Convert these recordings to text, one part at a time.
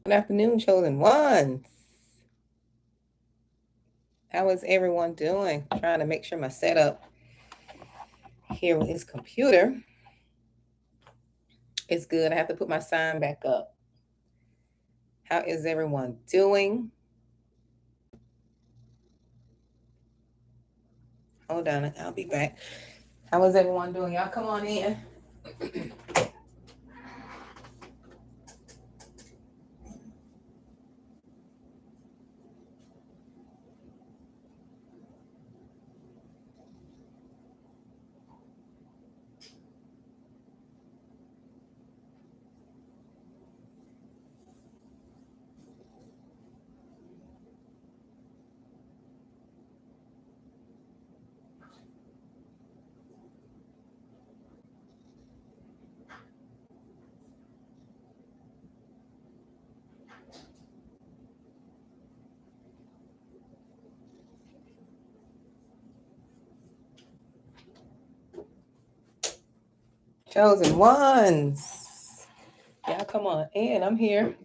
Good afternoon, chosen ones. How is everyone doing? Trying to make sure my setup here with this computer is good. I have to put my sign back up. How is everyone doing? Hold on, I'll be back. How is everyone doing? Y'all come on in. Chosen ones. Y'all come on in. I'm here.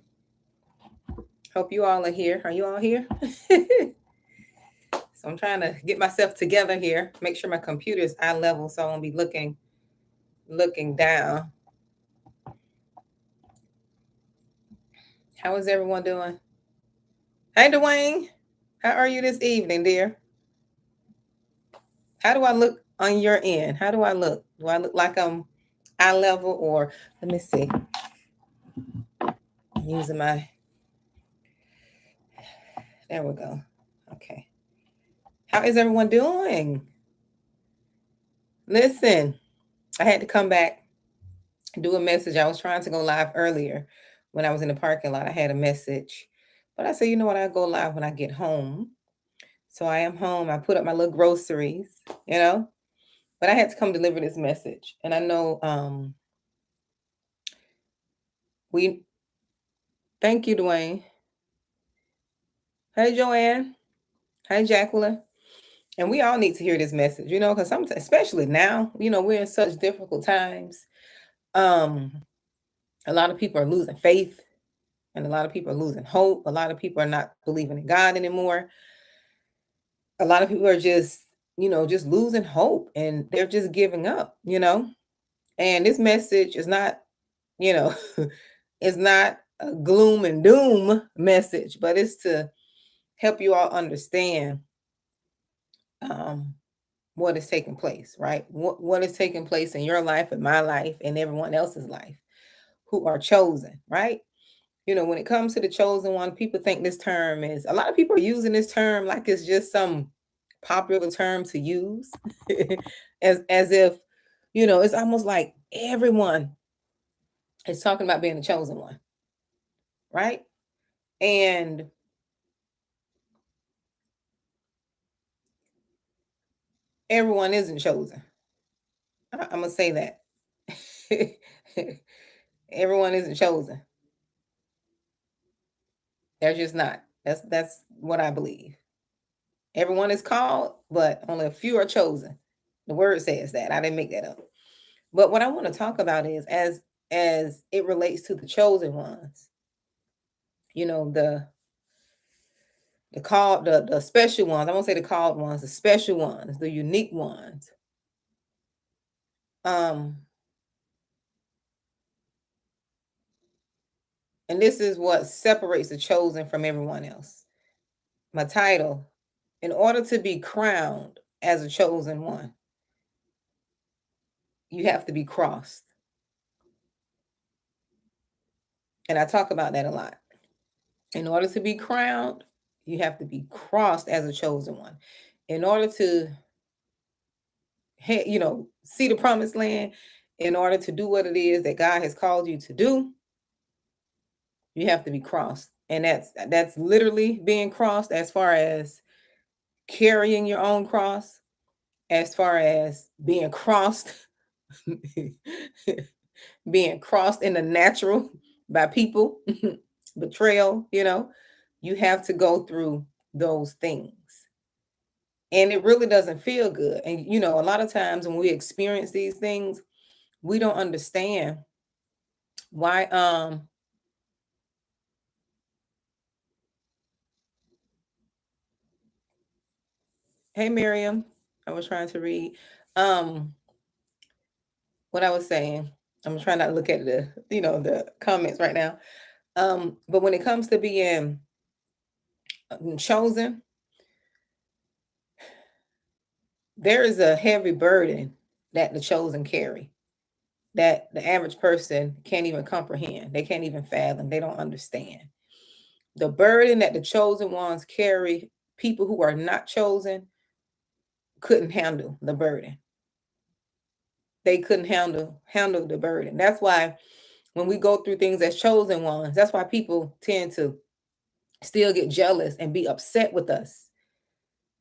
Hope you all are here. Are you all here? So I'm trying to get myself together here. Make sure my computer is eye level so I won't be looking down. How is everyone doing? Hey, Dwayne. How are you this evening, dear? How do I look on your end? How do I look? Do I look like I'm eye level or let me see. I'm using my, there we go. Okay. How is everyone doing? Listen, I had to come back and do a message. I was trying to go live earlier when I was in the parking lot. I had a message, but I said, you know what? I'll go live when I get home. So I am home. I put up my little groceries, you know, but I had to come deliver this message. And I know we, thank you, Dwayne. Hey, Joanne. Hey, Jacqueline. And we all need to hear this message, you know, because sometimes, especially now, you know, we're in such difficult times. Um, a lot of people are losing faith, and a lot of people are losing hope. A lot of people are not believing in God anymore. A lot of people are just, you know, just losing hope, and they're just giving up, you know. And this message is not, you know, it's not a gloom and doom message, but it's to help you all understand um, what is taking place, right? What is taking place in your life, in my life, and everyone else's life who are chosen, right? You know, when it comes to the chosen one, people think this term is, a lot of people are using this term like it's just some popular term to use, as if, you know, it's almost like everyone is talking about being the chosen one, right? And everyone isn't chosen. I'm gonna say that. Everyone isn't chosen. They're just not. That's what I believe. Everyone is called, but only a few are chosen. The word says that. I didn't make that up. But what I want to talk about is as it relates to the chosen ones, you know, the called, the special ones. I won't say the called ones, the special ones, the unique ones. Um, and this is what separates the chosen from everyone else. My title, in order to be crowned as a chosen one, you have to be crossed. And I talk about that a lot. In order to be crowned, you have to be crossed as a chosen one. In order to, you know, see the promised land, in order to do what it is that God has called you to do, you have to be crossed. And that's literally being crossed as far as carrying your own cross, as far as being crossed, being crossed in the natural by people, betrayal, you know, you have to go through those things. And it really doesn't feel good. And, you know, a lot of times when we experience these things, we don't understand why Hey, Miriam. I was trying to read. Um, what I was saying. I'm trying not to look at the comments right now. But when it comes to being chosen, there is a heavy burden that the chosen carry that the average person can't even comprehend. They can't even fathom. They don't understand. The burden that the chosen ones carry, people who are not chosen couldn't handle the burden. They couldn't handle the burden. That's why when we go through things as chosen ones, that's why people tend to still get jealous and be upset with us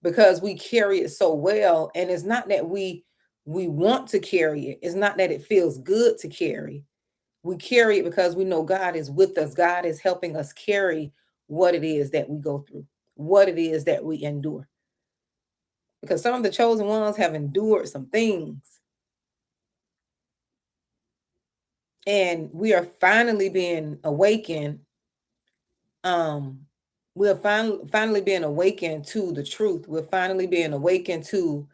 because we carry it so well. And it's not that we want to carry it. It's not that it feels good to carry. We carry it because we know God is with us. God is helping us carry what it is that we go through, what it is that we endure. Because some of the chosen ones have endured some things. And we are finally being awakened. We're finally being awakened to the truth. We're finally being awakened to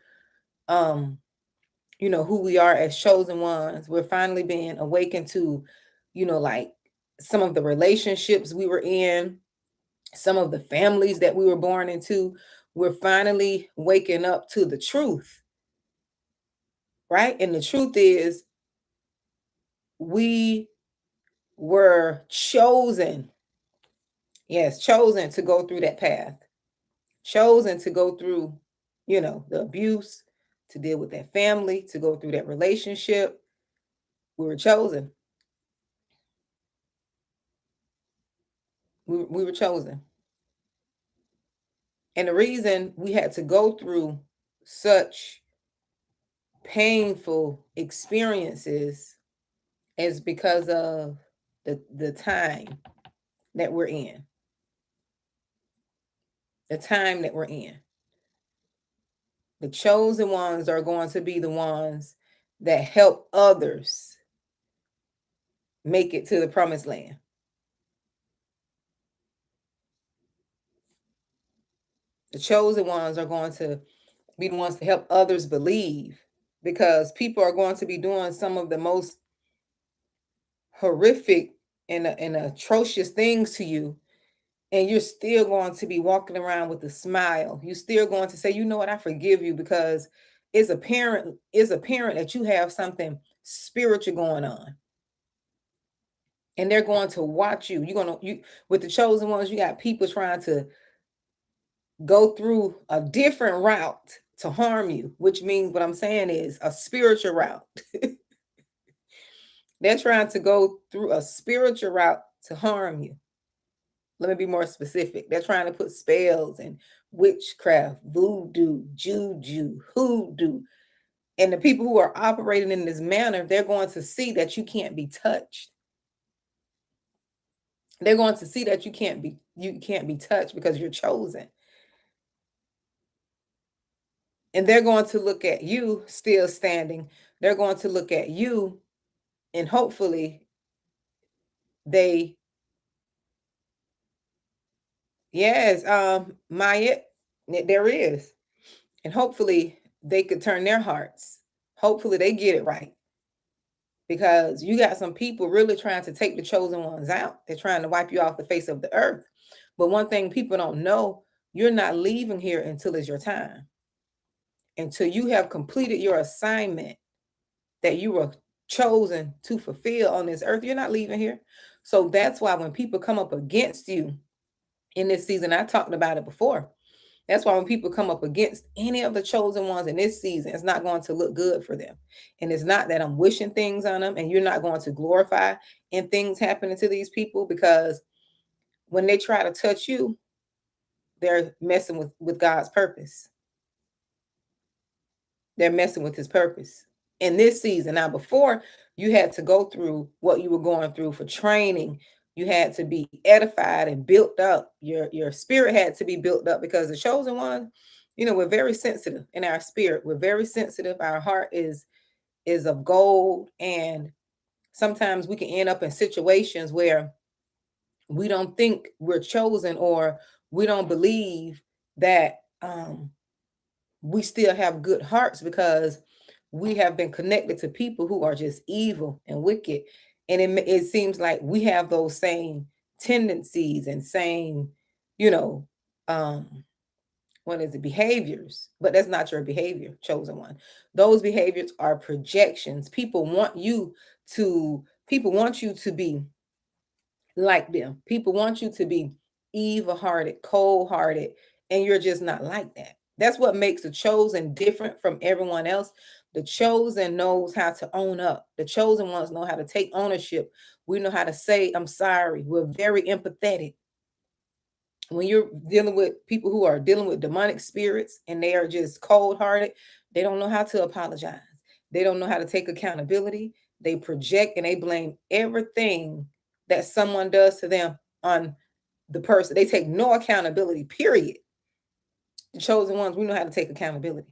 who we are as chosen ones. We're finally being awakened to, like some of the relationships we were in, some of the families that we were born into. We're finally waking up to the truth, right? And the truth is, we were chosen, yes, chosen to go through that path, chosen to go through, the abuse, to deal with that family, to go through that relationship. We were chosen. We were chosen. And the reason we had to go through such painful experiences is because of the time that we're in. The time that we're in. The chosen ones are going to be the ones that help others make it to the promised land. The chosen ones are going to be the ones to help others believe, because people are going to be doing some of the most horrific and atrocious things to you, and you're still going to be walking around with a smile. You're still going to say, you know what, I forgive you, because it's apparent that you have something spiritual going on. And they're going to watch you. You with the chosen ones, you got people trying to go through a different route to harm you, which means what I'm saying is a spiritual route. They're trying to go through a spiritual route to harm you. Let me be more specific. They're trying to put spells and witchcraft, voodoo, juju, hoodoo. And the people who are operating in this manner, they're going to see that you can't be touched. They're going to see that you can't be touched because you're chosen. And they're going to look at you still standing. They're going to look at you, and hopefully they, yes, Maya, there is. And hopefully they could turn their hearts. Hopefully they get it right. Because you got some people really trying to take the chosen ones out. They're trying to wipe you off the face of the earth. But one thing people don't know, you're not leaving here until it's your time. Until you have completed your assignment that you were chosen to fulfill on this earth, you're not leaving here. So that's why when people come up against you in this season, I talked about it before. That's why when people come up against any of the chosen ones in this season, it's not going to look good for them. And it's not that I'm wishing things on them, and you're not going to glorify in things happening to these people, because when they try to touch you, they're messing with God's purpose. They're messing with his purpose in this season. Now, before, you had to go through what you were going through for training. You had to be edified and built up. Your spirit had to be built up, because the chosen one, we're very sensitive in our spirit. We're very sensitive. Our heart is of gold. And sometimes we can end up in situations where we don't think we're chosen, or we don't believe that we still have good hearts because we have been connected to people who are just evil and wicked. And it seems like we have those same tendencies and same, you know, um, what is it, behaviors, but that's not your behavior, chosen one. Those behaviors are projections. People want you to be like them. People want you to be evil-hearted, cold-hearted, and you're just not like that. That's what makes the chosen different from everyone else. The chosen knows how to own up. The chosen ones know how to take ownership. We know how to say, I'm sorry. We're very empathetic. When you're dealing with people who are dealing with demonic spirits and they are just cold-hearted, they don't know how to apologize. They don't know how to take accountability. They project and they blame everything that someone does to them on the person. They take no accountability, period. The chosen ones, we know how to take accountability.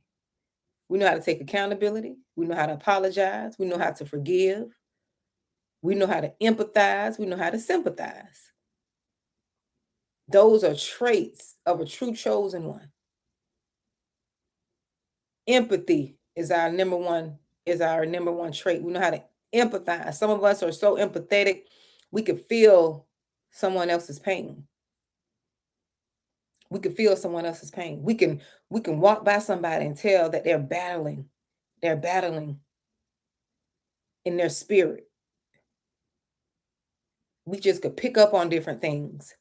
We know how to take accountability. We know how to apologize. We know how to forgive. We know how to empathize. We know how to sympathize. Those are traits of a true chosen one. Empathy is our number one trait. We know how to empathize. Some of us are so empathetic, we could feel someone else's pain. We can feel someone else's pain. We can walk by somebody and tell that they're battling in their spirit. We just could pick up on different things.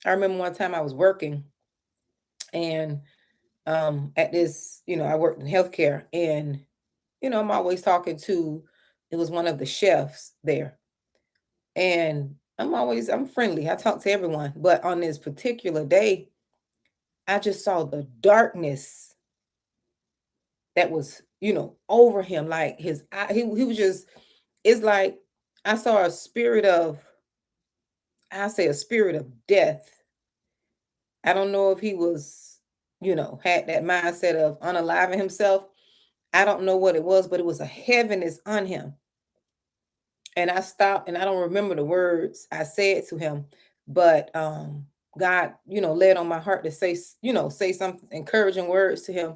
I remember one time I was working and at this, I worked in healthcare, and I'm always talking to, it was one of the chefs there. And I'm friendly. I talk to everyone. But on this particular day, I just saw the darkness that was, over him. Like his eye, he was just, it's like I saw a spirit of, I say a spirit of death. I don't know if he was, had that mindset of unaliving himself. I don't know what it was, but it was a heaviness on him. And I stopped, and I don't remember the words I said to him, but God, led on my heart to say some encouraging words to him.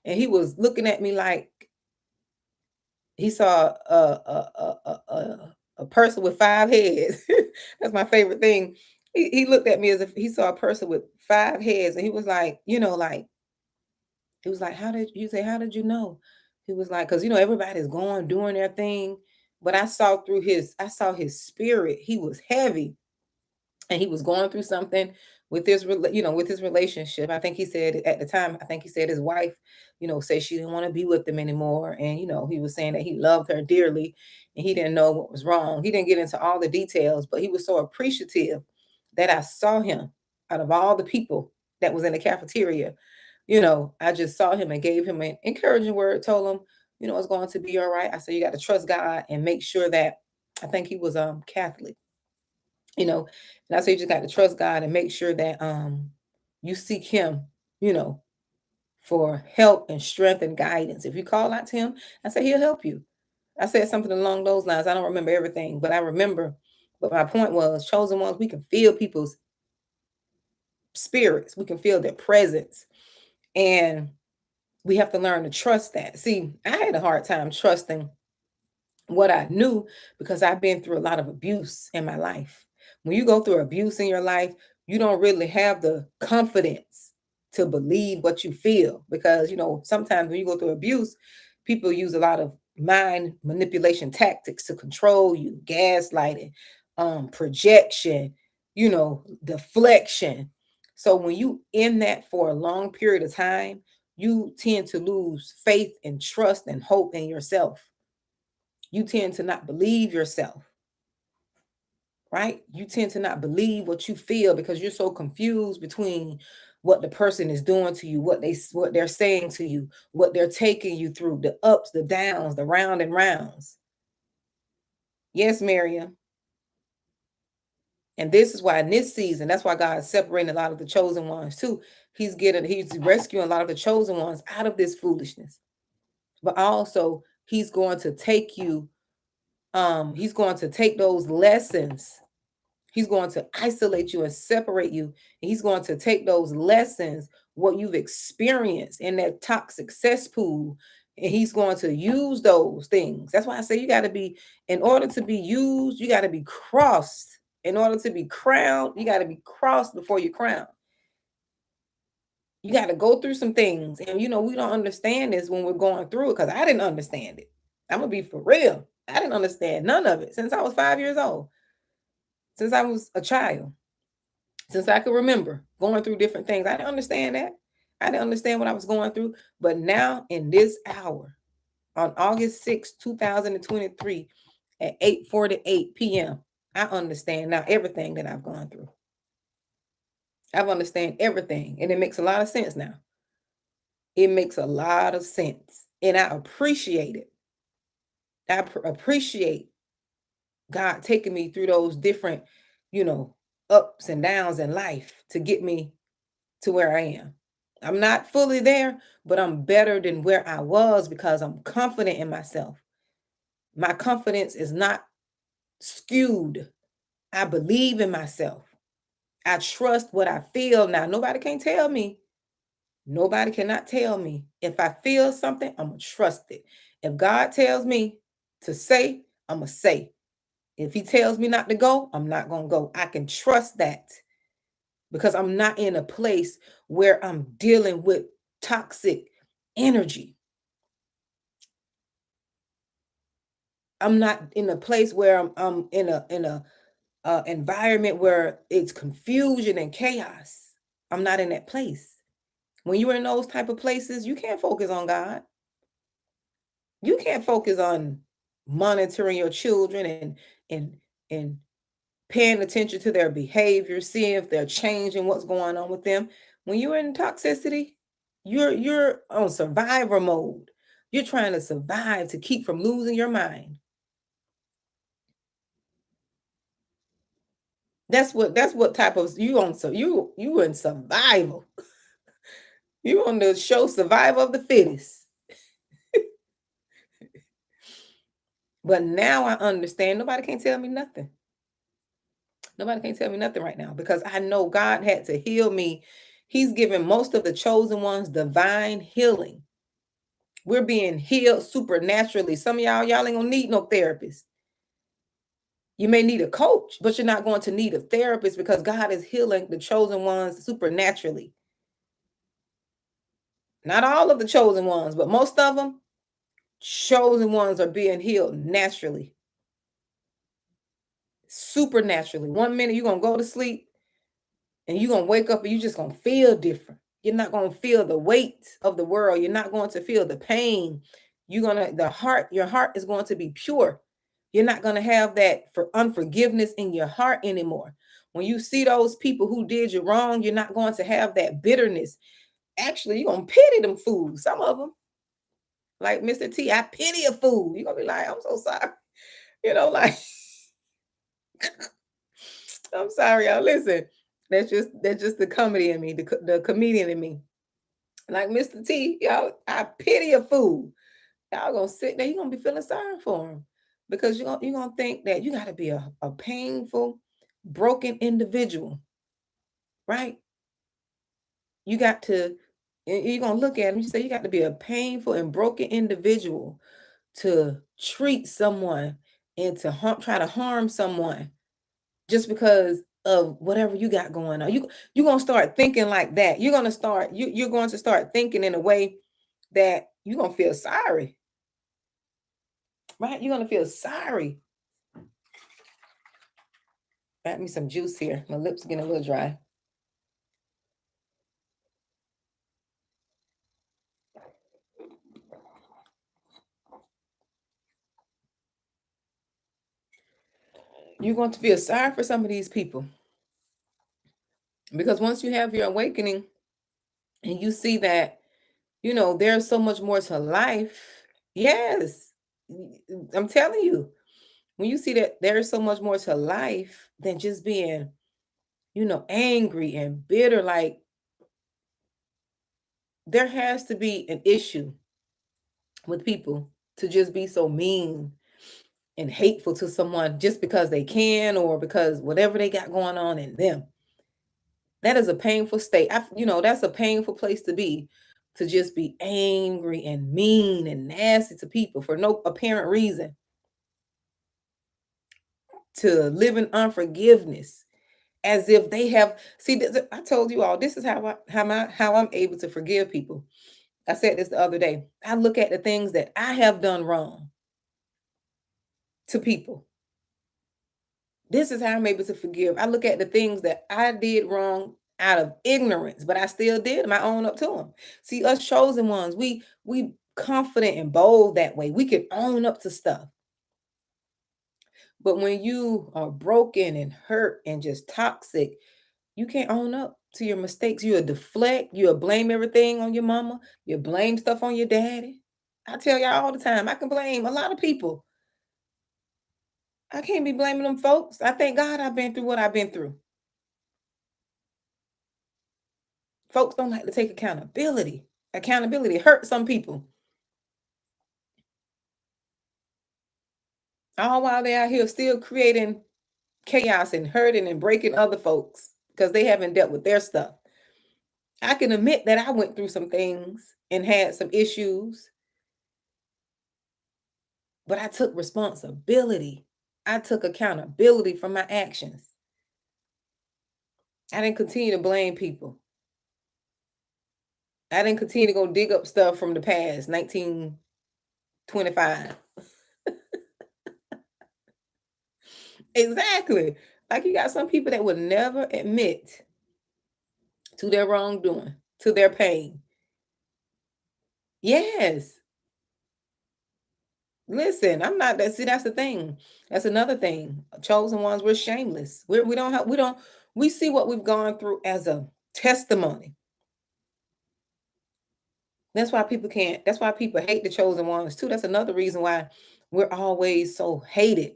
And he was looking at me like he saw a person with five heads. That's my favorite thing. He looked at me as if he saw a person with five heads, and he was like, he was like, how did you know? He was like, because everybody's going, doing their thing. But I saw his spirit. He was heavy, and he was going through something with with his relationship. I think he said at the time, I think he said his wife, said she didn't want to be with him anymore. And, he was saying that he loved her dearly and he didn't know what was wrong. He didn't get into all the details, but he was so appreciative that I saw him out of all the people that was in the cafeteria. I just saw him and gave him an encouraging word, told him, it's going to be all right. I said, you got to trust God and make sure that, I think he was Catholic, and I said, you just got to trust God and make sure that you seek him, you know, for help and strength and guidance. If you call out to him, I said, he'll help you. I said something along those lines. I don't remember everything, but I remember. But my point was, chosen ones, we can feel people's spirits. We can feel their presence. And we have to learn to trust that. See, I had a hard time trusting what I knew because I've been through a lot of abuse in my life. When you go through abuse in your life, you don't really have the confidence to believe what you feel because, sometimes when you go through abuse, people use a lot of mind manipulation tactics to control you, gaslighting, projection, deflection. So when you in that for a long period of time, you tend to lose faith and trust and hope in yourself. You tend to not believe yourself, right? You tend to not believe what you feel because you're so confused between what the person is doing to you, what they're saying to you, what they're taking you through, the ups, the downs, the round and rounds. Yes, Miriam. And this is why in this season, that's why God's separating a lot of the chosen ones too. He's rescuing a lot of the chosen ones out of this foolishness. But also he's going to take those lessons He's going to isolate you and separate you. And he's going to take those lessons, what you've experienced in that toxic cesspool, and he's going to use those things. That's why I say you got to be, in order to be used, you got to be crossed. In order to be crowned, you got to be crossed before you crown. You got to go through some things. And, we don't understand this when we're going through it, because I didn't understand it. I'm going to be for real. I didn't understand none of it since I was 5 years old, since I was a child, since I could remember going through different things. I didn't understand that. I didn't understand what I was going through. But now, in this hour, on August 6, 2023, at 8:48 p.m., I understand now everything that I've gone through. I've understand everything, and it makes a lot of sense now. It makes a lot of sense, and I appreciate it. I appreciate God taking me through those different, ups and downs in life to get me to where I am. I'm not fully there, but I'm better than where I was because I'm confident in myself. My confidence is not skewed. I believe in myself. I trust what I feel now. Nobody can tell me. Nobody cannot tell me. If I feel something, I'm going to trust it. If God tells me to say, I'm going to say. If he tells me not to go, I'm not going to go. I can trust that because I'm not in a place where I'm dealing with toxic energy. I'm not in a place where I'm in a environment where it's confusion and chaos. I'm not in that place. When you're in those type of places, you can't focus on God. You can't focus on monitoring your children and and paying attention to their behavior, seeing if they're changing, what's going on with them. When you're in toxicity, you're on survivor mode. You're trying to survive to keep from losing your mind. That's what type of you on, so you in survival. You on the show Survival of the Fittest. But now I understand nobody can tell me nothing. Nobody can tell me nothing right now because I know God had to heal me. He's given most of the chosen ones divine healing. We're being healed supernaturally. Some of y'all ain't gonna need no therapist. You may need a coach, but you're not going to need a therapist because God is healing the chosen ones supernaturally. Not all of the chosen ones, but most of them, chosen ones are being healed naturally, supernaturally. 1 minute you're gonna go to sleep and you're gonna wake up and you're just gonna feel different. You're not gonna feel the weight of the world. You're not going to feel the pain. Your heart is going to be pure. You're not going to have that for unforgiveness in your heart anymore. When you see those people who did you wrong, you're not going to have that bitterness. Actually, you're going to pity them fools. Some of them, like Mr. T, I pity a fool. You're going to be like, I'm so sorry. Like, I'm sorry, y'all. Listen, that's just the comedy in me, the comedian in me. Like Mr. T, y'all, I pity a fool. Y'all gonna sit there, you're gonna be feeling sorry for him because you're gonna think that you gotta be a painful, broken individual, right? You got to, you're gonna look at him, you say you got to be a painful and broken individual to treat someone and to try to harm someone just because of whatever you got going on. You're gonna start thinking like that. You're going to start thinking in a way that you're gonna feel sorry, right? You're gonna feel sorry. Got me some juice here. My lips are getting a little dry. You're going to feel sorry for some of these people because once you have your awakening and you see that, there's so much more to life. Yes, I'm telling you, when you see that there's so much more to life than just being, angry and bitter, like there has to be an issue with people to just be so mean and hateful to someone just because they can or because whatever they got going on in them. That is a painful state. That's a painful place to just be angry and mean and nasty to people for no apparent reason, to live in unforgiveness as if they have. See, I told you all, this is how I'm able to forgive people. I said this the other day. I look at the things that I have done wrong to people. This is how I'm able to forgive. I look at the things that I did wrong out of ignorance, but I still did them. I own up to them. See, us chosen ones, we confident and bold that way. We can own up to stuff. But when you are broken and hurt and just toxic, you can't own up to your mistakes. You'll deflect, you'll blame everything on your mama, you blame stuff on your daddy. I tell y'all all the time, I can blame a lot of people. I can't be blaming them folks. I thank God I've been through what I've been through. Folks don't like to take accountability. Accountability hurts some people. All while they're out here still creating chaos and hurting and breaking other folks because they haven't dealt with their stuff. I can admit that I went through some things and had some issues, but I took responsibility. I took accountability for my actions. I didn't continue to blame people. I didn't continue to go dig up stuff from the past, 1925. Exactly. Like you got some people that would never admit to their wrongdoing, to their pain. Yes. Listen, I'm not that. See, that's the thing. That's another thing. Chosen ones, we're shameless. We don't have, we see what we've gone through as a testimony. That's why people hate the chosen ones too. That's another reason why we're always so hated.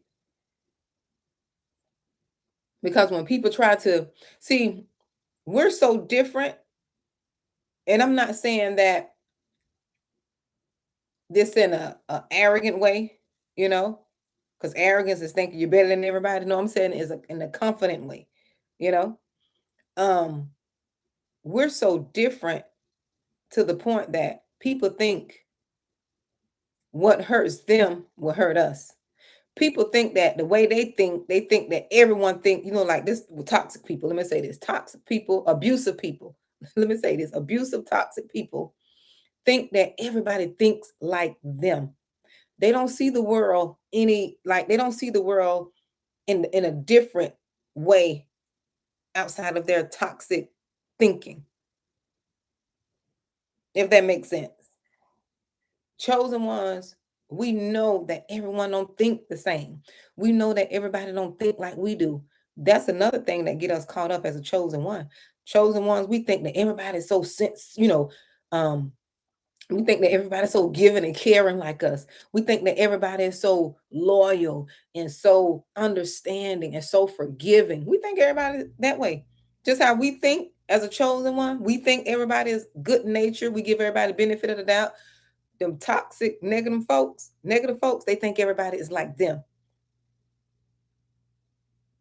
Because when people try to see, we're so different. And I'm not saying that this in a arrogant way, you know, because arrogance is thinking you're better than everybody. No, I'm saying it is in a confident way, you know. Um, we're so different to the point that people think what hurts them will hurt us. People think that the way they think that everyone think, like this with toxic people. Let me say this: toxic people, abusive people. Let me say this: abusive, toxic people think that everybody thinks like them. They don't see the world they don't see the world in a different way outside of their toxic thinking, if that makes sense. Chosen ones, we know that everyone don't think the same. We know that everybody don't think like we do. That's another thing that get us caught up as a chosen one. Chosen ones, we think that everybody's so um we think that everybody's so giving and caring like us. We think that everybody is so loyal and so understanding and so forgiving. We think everybody that way. Just how we think as a chosen one, we think everybody is good nature. We give everybody the benefit of the doubt. Them toxic, negative folks, they think everybody is like them.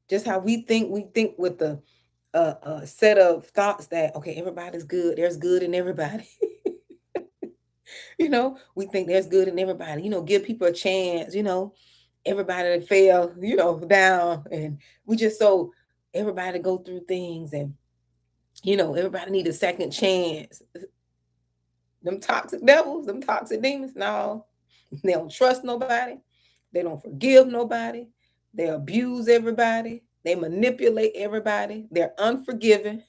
Just how we think with the set of thoughts that okay, everybody's good. There's good in everybody. We think there's good in everybody. Give people a chance. Everybody that fell, down, and we just so everybody go through things, and everybody need a second chance. Them toxic devils, them toxic demons, no, they don't trust nobody. They don't forgive nobody. They abuse everybody. They manipulate everybody. They're unforgiving.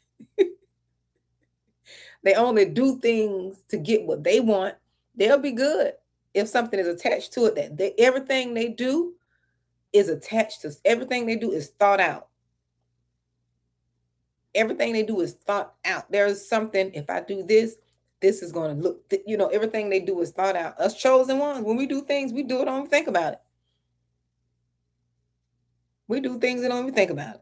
They only do things to get what they want. They'll be good if something is attached to it. Everything they do is attached to everything they do is thought out. Everything they do is thought out. There's something. If I do this, this is going to look. Everything they do is thought out. Us chosen ones, when we do things, we do it. Don't even think about it. We do things and don't even think about it.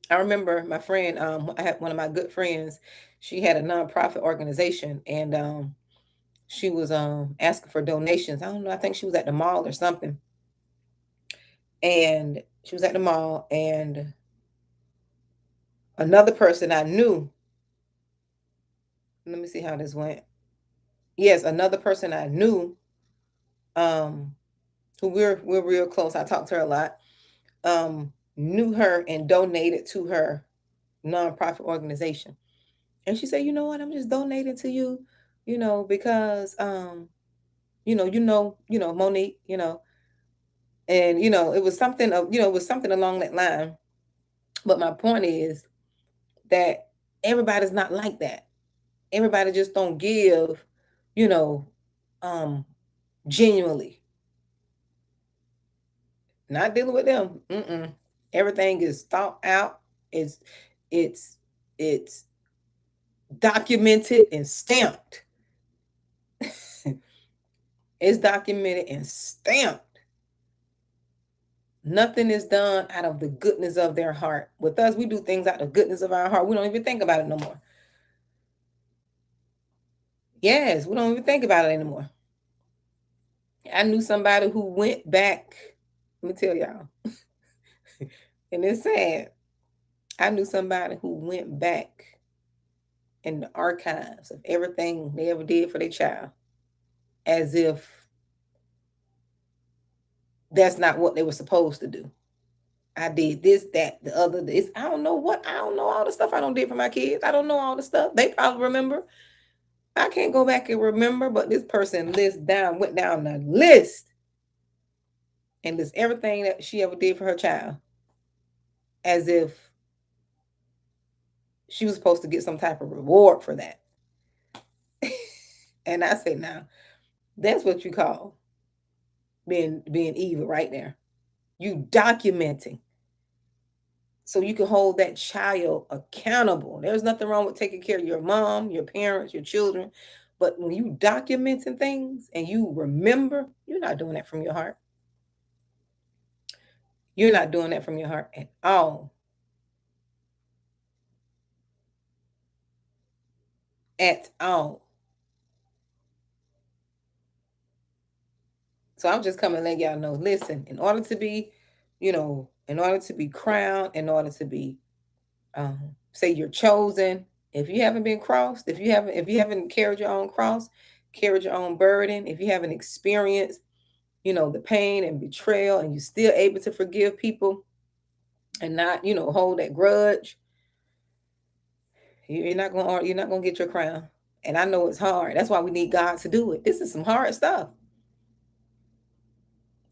I remember my friend, I had one of my good friends, she had a nonprofit organization, and She was asking for donations. I don't know, I think she was at the mall or something. And she was at the mall, and another person I knew, let me see how this went. Yes, another person I knew, um, who we're real close. I talked to her a lot. Knew her and donated to her nonprofit organization. And she said, you know what, I'm just donating to you, because Monique, and it was something of, it was something along that line. But my point is that everybody's not like that. Everybody just don't give, you know, um, genuinely. Not dealing with them. Mm-mm. Everything is thought out. It's it's it's documented and stamped. It's documented and stamped. Nothing is done out of the goodness of their heart. With us, we do things out of the goodness of our heart. We don't even think about it no more. Yes, we don't even think about it anymore. I knew somebody who went back. Let me tell y'all. And it's sad. I knew somebody who went back in the archives of everything they ever did for their child, as if that's not what they were supposed to do. I did this, that, the other. This. I don't know what. I don't know all the stuff I don't did for my kids. I don't know all the stuff. They probably remember. I can't go back and remember, but this person went down the list and lists everything that she ever did for her child, as if she was supposed to get some type of reward for that. And I said, now, that's what you call being evil right there. You documenting so you can hold that child accountable. There's nothing wrong with taking care of your mom, your parents, your children. But when you documenting things and you remember, you're not doing that from your heart. You're not doing that from your heart at all. At all. So I'm just coming to let y'all know, listen, in order to be, in order to be crowned, in order to be, say you're chosen, if you haven't been crossed, if you haven't carried your own cross, carried your own burden, if you haven't experienced, the pain and betrayal, and you're still able to forgive people and not, hold that grudge, you're not gonna get your crown. And I know it's hard. That's why we need God to do it. This is some hard stuff.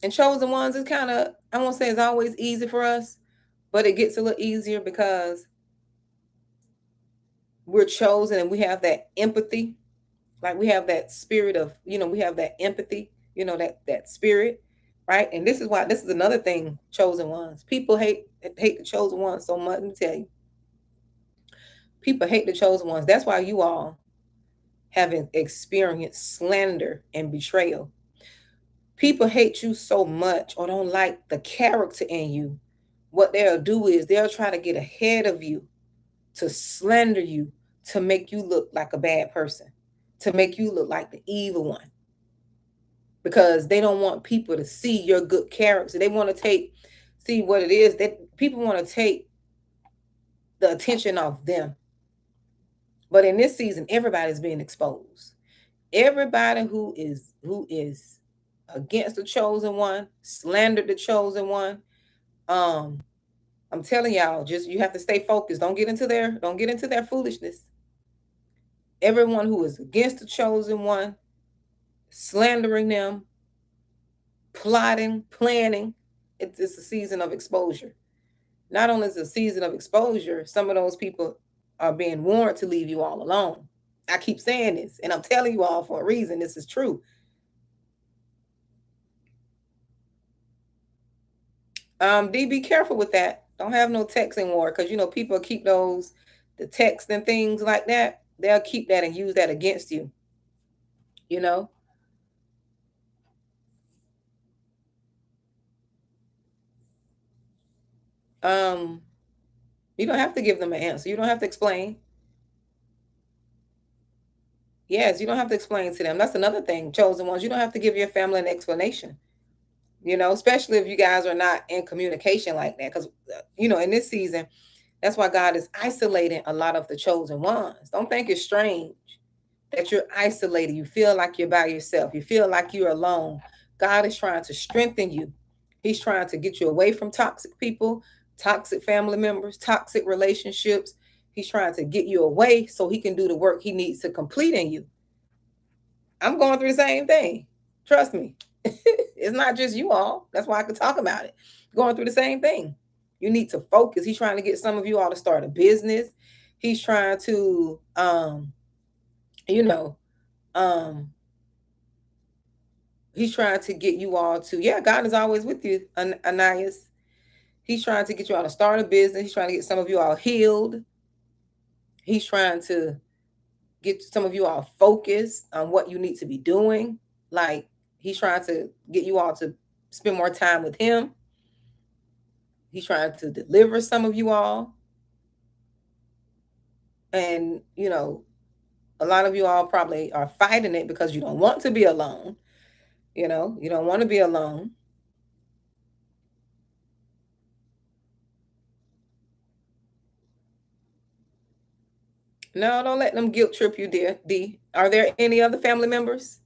And chosen ones is kind of, I won't say it's always easy for us, but it gets a little easier because we're chosen and we have that empathy. Like we have that spirit of, we have that empathy, that spirit, right? And this is another thing, chosen ones. People hate the chosen ones so much. Let me tell you. People hate the chosen ones. That's why you all haven't experienced slander and betrayal. People hate you so much or don't like the character in you. What they'll do is they'll try to get ahead of you, to slander you, to make you look like a bad person, to make you look like the evil one, because they don't want people to see your good character. They want to see what it is that people want to take the attention off them. But in this season, everybody's being exposed. Everybody who is against the chosen one, slandered the chosen one. Um, I'm telling y'all, just you have to stay focused. Don't get into their foolishness. Everyone who is against the chosen one, slandering them, plotting, planning, it's a season of exposure. Not only is it a season of exposure, some of those people are being warned to leave you all alone. I keep saying this, and I'm telling you all for a reason. This is true. D, be careful with that. Don't have no texting war, because people keep the text and things like that. They'll keep that and use that against you. You know. Um, you don't have to give them an answer. You don't have to explain. Yes, you don't have to explain to them. That's another thing, chosen ones. You don't have to give your family an explanation, especially if you guys are not in communication like that. Because, in this season, that's why God is isolating a lot of the chosen ones. Don't think it's strange that you're isolated. You feel like you're by yourself. You feel like you're alone. God is trying to strengthen you. He's trying to get you away from toxic people, toxic family members, toxic relationships. He's trying to get you away so he can do the work he needs to complete in you. I'm going through the same thing. Trust me. It's not just you all. That's why I can talk about it. Going through the same thing. You need to focus. He's trying to get some of you all to start a business. He's trying to you know, um he's trying to get you all to, yeah, God is always with you, Ananias. He's trying to get you all to start a business. He's trying to get some of you all healed. He's trying to get some of you all focused on what you need to be doing. Like, he's trying to get you all to spend more time with him. He's trying to deliver some of you all. And, a lot of you all probably are fighting it because you don't want to be alone. You don't want to be alone. No, don't let them guilt trip you, dear D. Are there any other family members?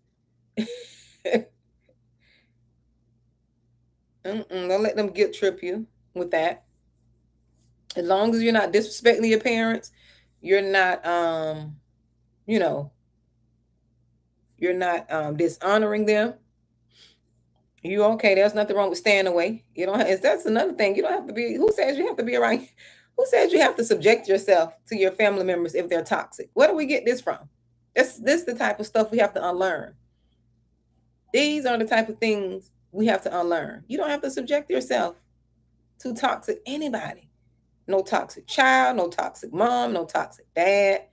Don't let them guilt trip you with that. As long as you're not disrespecting your parents, you're not you know, you're not dishonoring them. You okay? There's nothing wrong with staying away. You don't. That's another thing. You don't have to be. Who says you have to be around? Who says you have to subject yourself to your family members if they're toxic? Where do we get this from? This the type of stuff we have to unlearn. These are the type of things we have to unlearn. You don't have to subject yourself to toxic anybody. No toxic child, no toxic mom, no toxic dad.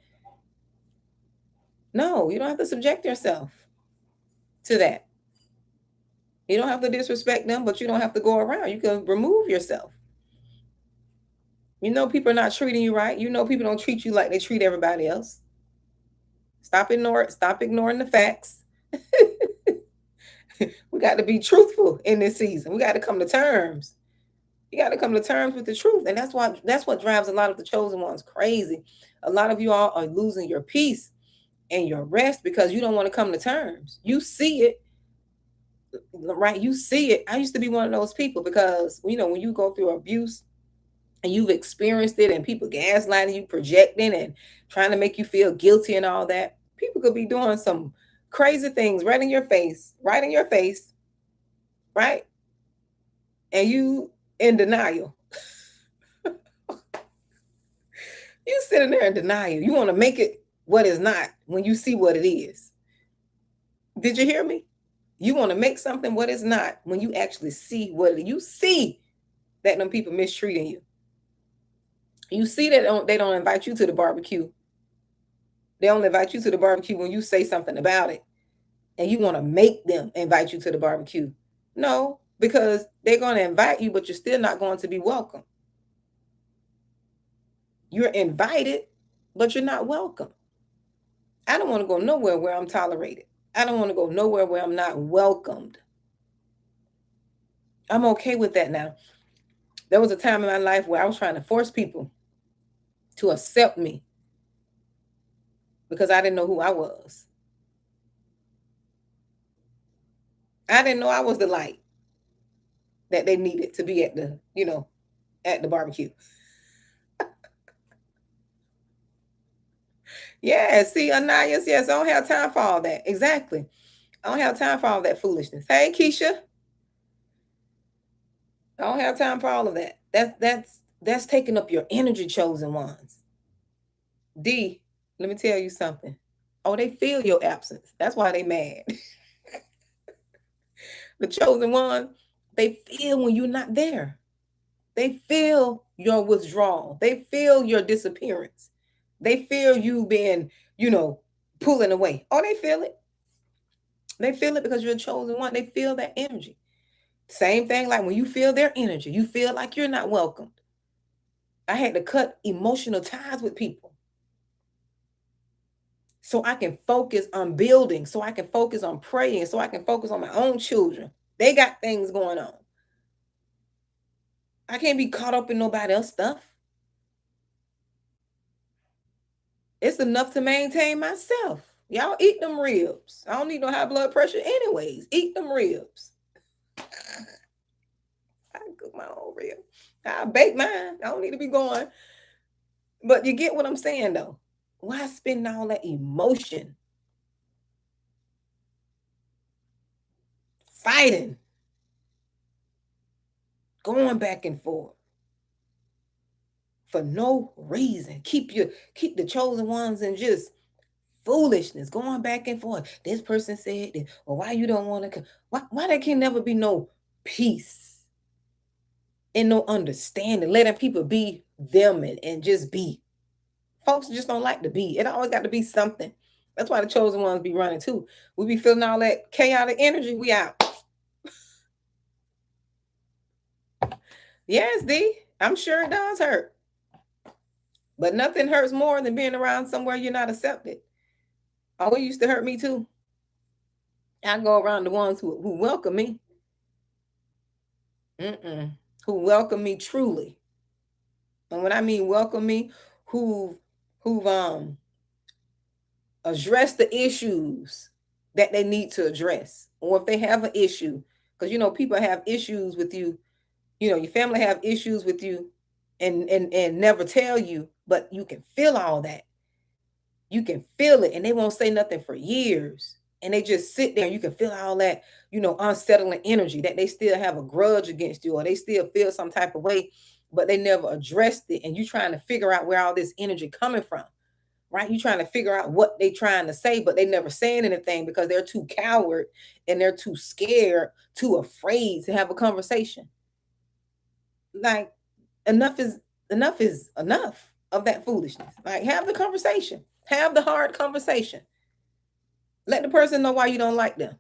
No, you don't have to subject yourself to that. You don't have to disrespect them, but you don't have to go around. You can remove yourself. People are not treating you right. People don't treat you like they treat everybody else. Stop ignoring the facts. We got to be truthful in this season. We got to come to terms. You got to come to terms with the truth. And that's what drives a lot of the chosen ones crazy. A lot of you all are losing your peace and your rest because you don't want to come to terms. You see it, right? You see it. I used to be one of those people because, when you go through abuse and you've experienced it and people gaslighting you, projecting and trying to make you feel guilty and all that, people could be doing some crazy things right in your face, right? And you in denial. You sitting there in denial. You want to make it what is not when you see what it is. Did you hear me? You want to make something what is not when you actually see what you see that them people mistreating you. You see that they don't invite you to the barbecue. They only invite you to the barbecue when you say something about it. And you want to make them invite you to the barbecue. No, because they're going to invite you, but you're still not going to be welcome. You're invited, but you're not welcome. I don't want to go nowhere where I'm tolerated. I don't want to go nowhere where I'm not welcomed. I'm okay with that now. There was a time in my life where I was trying to force people to accept me because I didn't know who I was. I didn't know I was the light that they needed to be at the barbecue. Yeah, see, Ananias, yes, I don't have time for all that. Exactly. I don't have time for all that foolishness. Hey, Keisha, I don't have time for all of that. That's taking up your energy, chosen ones. D, let me tell you something. Oh, they feel your absence. That's why they mad. The chosen one, they feel when you're not there. They feel your withdrawal. They feel your disappearance. They feel you being, pulling away. Oh, they feel it. They feel it because you're a chosen one. They feel that energy. Same thing like when you feel their energy, you feel like you're not welcomed. I had to cut emotional ties with people. so I can focus on building, so I can focus on praying, so I can focus on my own children. They got things going on. I can't be caught up in nobody else's stuff. It's enough to maintain myself. Y'all eat them ribs. I don't need no high blood pressure anyways. Eat them ribs. I cook my own rib. I bake mine. I don't need to be going. But you get what I'm saying though. Why spend all that emotion fighting, going back and forth for no reason? Keep the chosen ones and just foolishness, going back and forth. This person said this. Well, why you don't want to? Why there can never be no peace and no understanding? Letting people be them and just be. Folks just don't like to be. It always got to be something. That's why the chosen ones be running too. We be feeling all that chaotic energy. We out. Yes, D. I'm sure it does hurt. But nothing hurts more than being around somewhere you're not accepted. Oh, it used to hurt me too. I go around the ones who welcome me. Who welcome me truly. And when I mean welcome me, who've addressed the issues that they need to address. Or if they have an issue, because people have issues with you, your family have issues with you and never tell you, but you can feel all that. You can feel it, and they won't say nothing for years. And they just sit there, and you can feel all that, unsettling energy, that they still have a grudge against you, or they still feel some type of way, but they never addressed it. And you trying to figure out where all this energy coming from, right? You trying to figure out what they trying to say, but they never saying anything because they're too coward and they're too scared, too afraid to have a conversation. Like, enough is enough of that foolishness. Like, have the conversation. Have the hard conversation. Let the person know why you don't like them.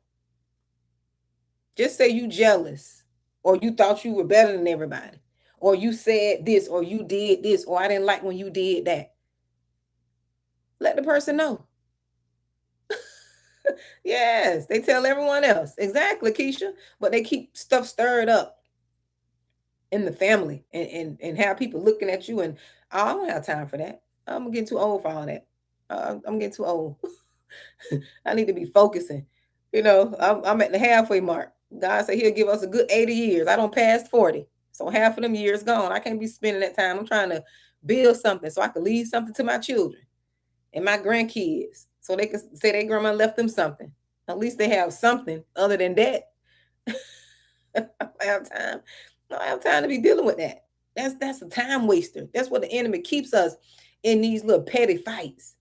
Just say you jealous, or you thought you were better than everybody, or you said this, or you did this, or I didn't like when you did that. Let the person know. Yes, they tell everyone else. Exactly, Keisha. But they keep stuff stirred up in the family and have people looking at you. And I don't have time for that. I'm getting too old for all that. I'm getting too old. I need to be focusing. I'm at the halfway mark. God said he'll give us a good 80 years. I don't pass 40. So half of them years gone. I can't be spending that time. I'm trying to build something so I can leave something to my children and my grandkids so they can say their grandma left them something. At least they have something other than that. I don't have time. I don't have time to be dealing with that. That's a time waster. That's what the enemy keeps us in, these little petty fights.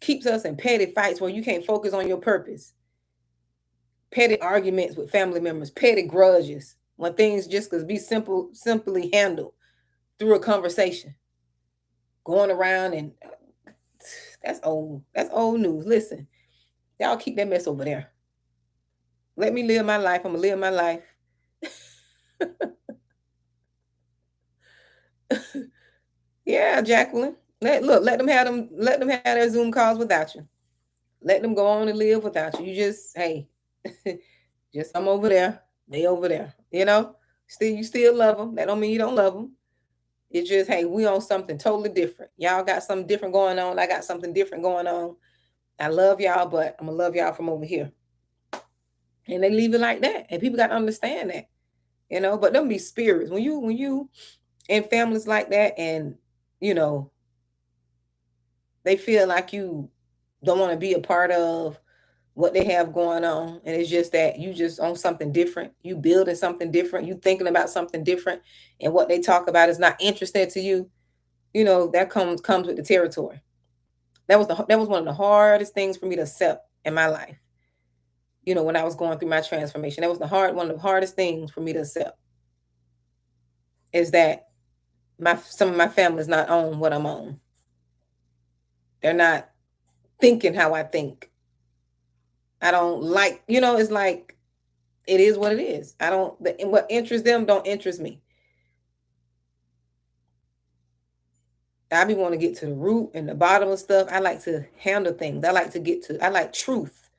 Keeps us in petty fights where you can't focus on your purpose. Petty arguments with family members, petty grudges, when things just could be simply handled through a conversation. Going around and that's old. That's old news. Listen, y'all keep that mess over there. Let me live my life. I'm gonna live my life. Yeah, Jacqueline. Let them have their Zoom calls without you. Let them go on and live without you. You just, hey, just I'm over there. They over there. You still love them. That don't mean you don't love them. It's just, hey, we on something totally different. Y'all got something different going on. I got something different going on. I love y'all, but I'm gonna love y'all from over here. And they leave it like that. And people got to understand that. But them be spirits. When you in families like that, and they feel like you don't want to be a part of what they have going on, and it's just that you just on something different, you building something different, you thinking about something different, and what they talk about is not interesting to you. That comes with the territory. That was one of the hardest things for me to accept in my life. When I was going through my transformation, that was one of the hardest things for me to accept, is that some of my family is not on what I'm on. They're not thinking how I think. I don't like, it's like, it is what it is. What interests them don't interest me. I be want to get to the root and the bottom of stuff. I like to handle things. I like truth.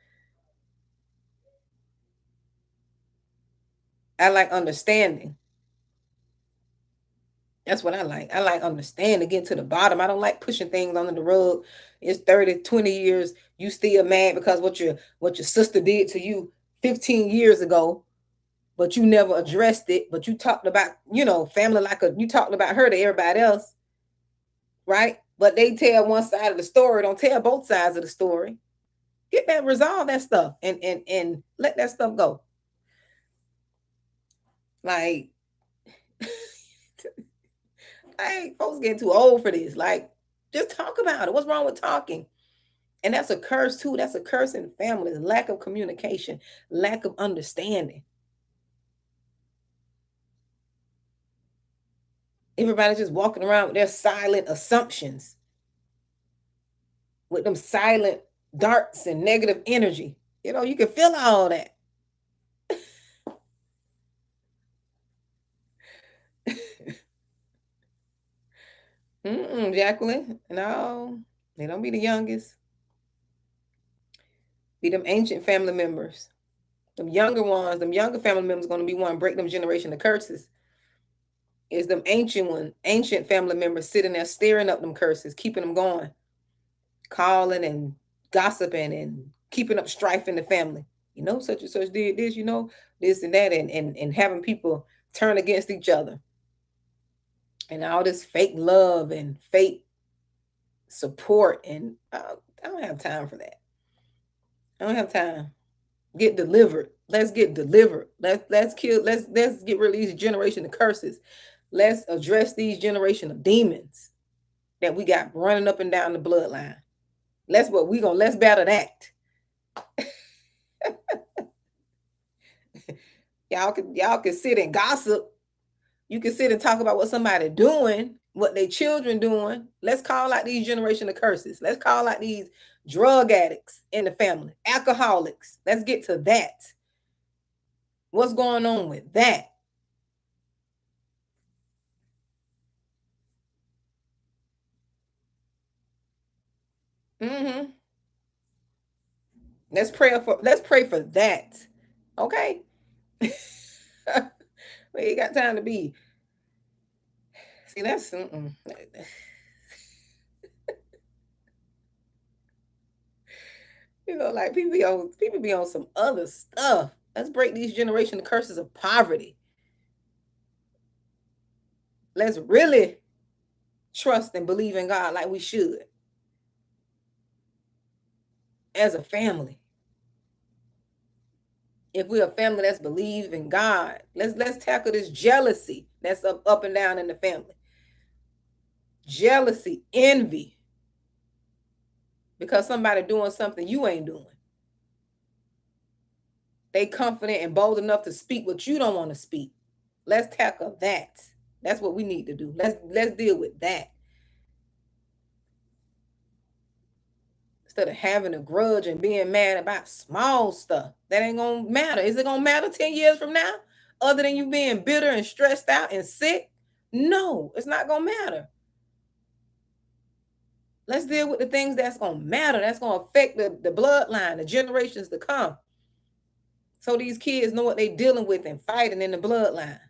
I like understanding. That's what I like. I like understanding, get to the bottom. I don't like pushing things under the rug. It's 30, 20 years. You still mad because what your sister did to you 15 years ago, but you never addressed it. But you talked about, family you talked about her to everybody else, right? But they tell one side of the story, don't tell both sides of the story. Get that, resolve that stuff and let that stuff go. Like, hey, folks getting too old for this. Like, just talk about it. What's wrong with talking? And that's a curse too. That's a curse in families. Lack of communication, lack of understanding. Everybody's just walking around with their silent assumptions, with them silent darts and negative energy. You can feel all that. Jacqueline. No, they don't be the youngest. Be them ancient family members. Them younger ones, them younger family members going to be one break them generation of curses. Is them ancient family members sitting there staring up them curses, keeping them going, calling and gossiping and keeping up strife in the family. Such and such did this, this and that, and having people turn against each other. And all this fake love and fake support. And I don't have time for that. I don't have time. Get delivered. Let's get delivered. Let's get rid of these generation of curses. Let's address these generation of demons that we got running up and down the bloodline. Let's battle that. y'all can sit and gossip. You can sit and talk about what somebody doing, what their children doing. Let's call out these generation of curses. Let's call out these drug addicts in the family, alcoholics. Let's get to that. What's going on with that? Mm-hmm. Let's pray for that. Okay. We ain't got time to be. See, that's like people be on some other stuff. Let's break these generational curses of poverty. Let's really trust and believe in God like we should as a family. If we're a family that's believe in God, let's tackle this jealousy that's up and down in the family. Jealousy, envy, because somebody doing something you ain't doing. They confident and bold enough to speak what you don't want to speak. Let's tackle that. That's what we need to do. Let's deal with that. Instead of having a grudge and being mad about small stuff. That ain't gonna matter. Is it gonna matter 10 years from now? Other than you being bitter and stressed out and sick? No, it's not gonna matter. Let's deal with the things that's gonna matter. That's gonna affect the bloodline, the generations to come. So these kids know what they're dealing with and fighting in the bloodline.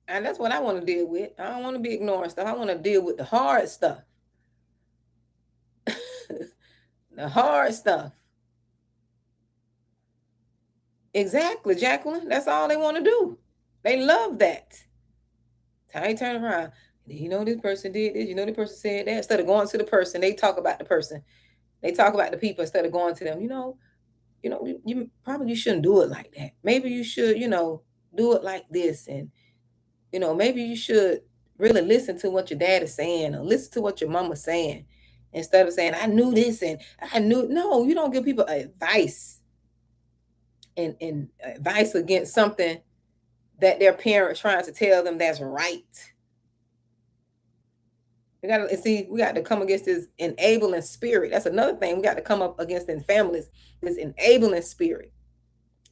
And that's what I want to deal with. I don't want to be ignoring stuff. I want to deal with the hard stuff. The hard stuff. Exactly, Jacqueline. That's all they want to do. They love that. How they turn around. This person did this. This person said that. Instead of going to the person, they talk about the person. They talk about the people instead of going to them. You probably you shouldn't do it like that. Maybe you should, do it like this. And, maybe you should really listen to what your dad is saying or listen to what your mama's saying instead of saying, I knew this and I knew. No, you don't give people advice and advice against something that their parents trying to tell them that's right. We got to come against this enabling spirit. That's another thing we got to come up against in families, this enabling spirit.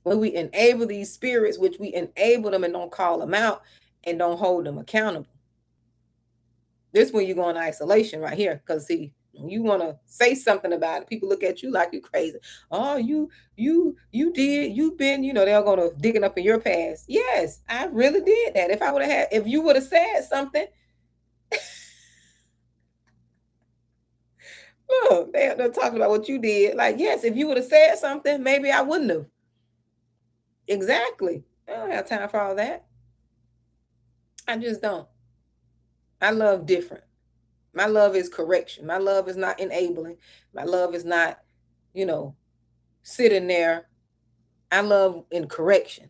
When we enable these spirits, which we enable them and don't call them out and don't hold them accountable. This when you go in isolation right here. Because see, when you want to say something about it, people look at you like you crazy. Oh, you did, you've been, they're gonna digging up in your past. Yes, I really did that. If you would have said something, look, they're talking about what you did. Like, yes, if you would have said something, maybe I wouldn't have. Exactly. I don't have time for all that. I just don't. I love different. My love is correction. My love is not enabling. My love is not, you know, sitting there. I love in correction.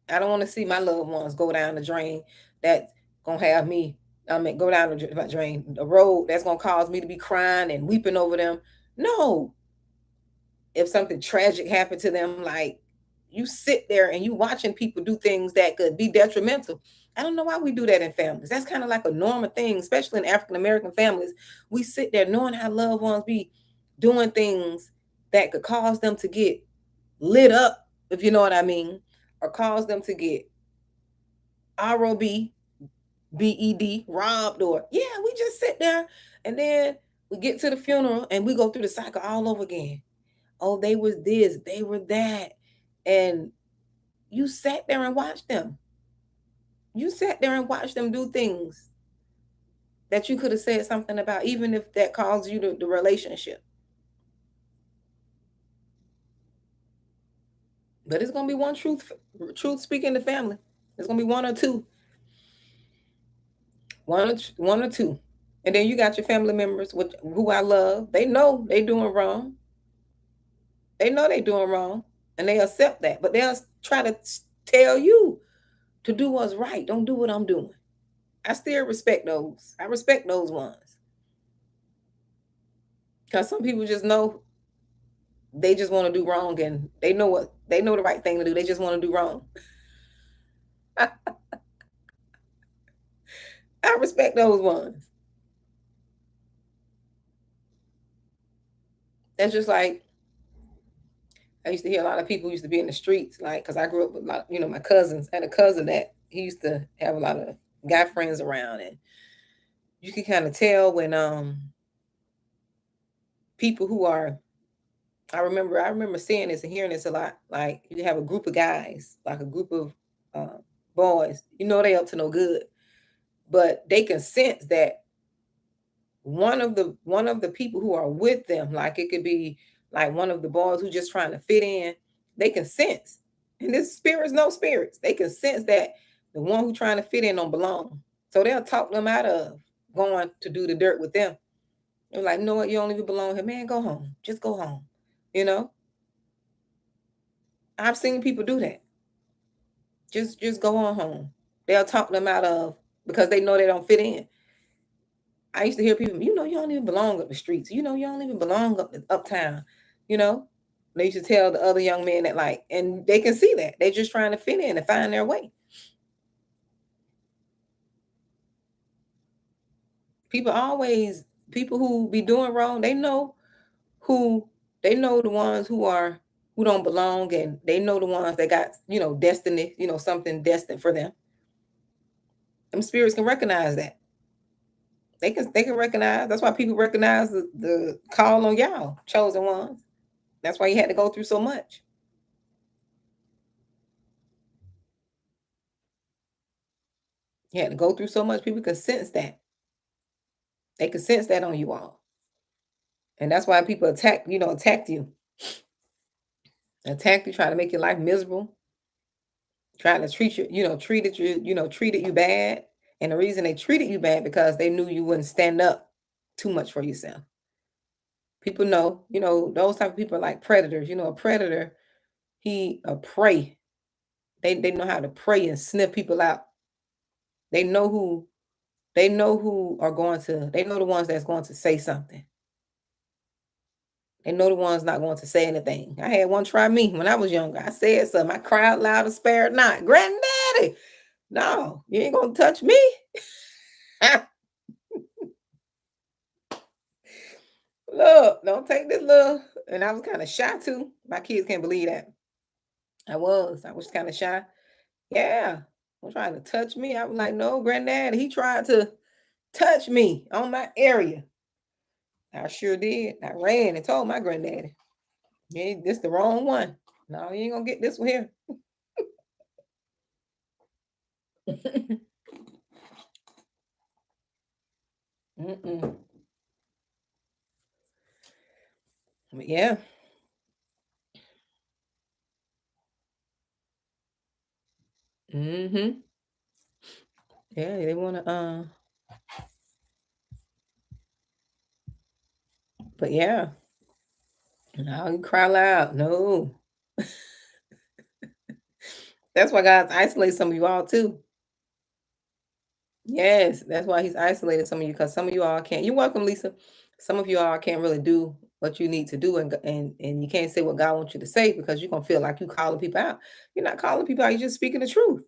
I don't want to see my loved ones go down the drain that's gonna have me. I mean, go down the drain, the road that's gonna cause me to be crying and weeping over them. No, if something tragic happened to them, like you sit there and you watching people do things that could be detrimental. I don't know why we do that in families. That's kind of like a normal thing, especially in African American families. We sit there knowing our loved ones be doing things that could cause them to get lit up, if you know what I mean, or cause them to get ROBBED, robbed, or yeah, we just sit there and then we get to the funeral and we go through the cycle all over again. Oh, they was this, they were that. And you sat there and watched them. You sat there and watched them do things that you could have said something about, even if that caused you the relationship. But it's gonna be one truth speaking in the family. It's gonna be one or two. One or two. And then you got your family members who I love. They know they doing wrong. They know they doing wrong. And they accept that. But they'll try to tell you to do what's right. Don't do what I'm doing. I still respect those. I respect those ones. Because some people just know they just want to do wrong and they know the right thing to do. They just want to do wrong. I respect those ones. That's just like I used to hear a lot of people used to be in the streets, like because I grew up with a lot, my cousins. I had a cousin that he used to have a lot of guy friends around, and you can kind of tell when people who are I remember seeing this and hearing this a lot. Like you have a group of guys, like a group of uh, boys. They up to no good, but they can sense that one of the people who are with them, like it could be like one of the boys who's just trying to fit in. They can sense, and this spirits, no spirits. They can sense that the one who's trying to fit in don't belong. So they'll talk them out of going to do the dirt with them. They're like, no, what, you don't even belong here, man. Go home. Just go home. You know, I've seen people do that. Just go on home. They'll talk them out of because they know they don't fit in. I used to hear people, you don't even belong up the streets. You don't even belong up uptown. You know, they used to tell the other young men that and they can see that they're just trying to fit in and find their way. People who be doing wrong, who they know the ones who don't belong, and they know the ones that got destiny, something destined for them. Them spirits can recognize that. They can recognize. That's why people recognize the call on y'all, chosen ones. That's why you had to go through so much. You had to go through so much. People can sense that. They can sense that on you all. And that's why people attacked you, try to make your life miserable, trying to treated you bad. And the reason they treated you bad because they knew you wouldn't stand up too much for yourself. People know, those type of people are like predators. A predator, he a prey. They know how to prey and sniff people out. They know who they know the ones that's going to say something. They know the ones not going to say anything. I had one try me when I was younger. I said something. I cried loud and spared not. Granddaddy, no, you ain't gonna touch me. Look, don't take this little. And I was kind of shy too. My kids can't believe that. I was kind of shy. Yeah. I'm trying to touch me. I was like, no, granddad. He tried to touch me on my area. I sure did. I ran and told my granddaddy, hey, this the wrong one. No, you ain't gonna get this one here. Mm-mm. But yeah. Mm-hmm. Yeah, they wanna but yeah. No, you cry loud. No. That's why God's isolated some of you all too. Yes, that's why he's isolated some of you because some of you all can't. You're welcome, Lisa. Some of you all can't really do what you need to do, and you can't say what God wants you to say because you're gonna feel like you calling people out. You're not calling people out. You're just speaking the truth.